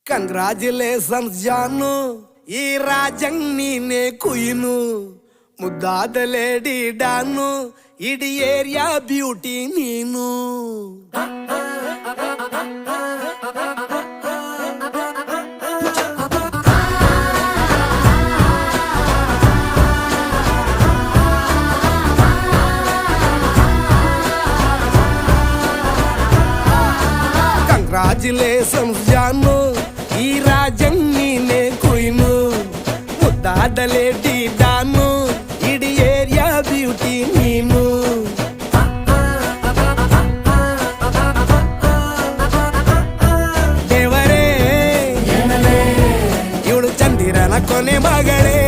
Congratulations ಜಾನು, ಈ ರಾಜಂಗ್ ನೀನೆ ಕುಯ್ನು, ಮುದ್ದಾದ ಲೇಡಿ ಡಾನು, ಇಡೀ ಏರಿಯಾ ಬ್ಯೂಟಿ ನೀನು. ಕಂಗ್ರಾಚುಲೇಷನ್ಸ್ ಜಾನು, ಈ ರಾಜಂಗ್ ನೀನೆ ಕುಯ್ನು, ಮುದ್ದಾದ ಲೇಡಿ ಡಾನು, ಇಡೀ ಏರಿಯಾ ಬ್ಯೂಟಿ ನೀನು. ದೇವರೇ ಇವಳು ಚಂದಿರನ ಕೊನೆ ಮಗಳೇ,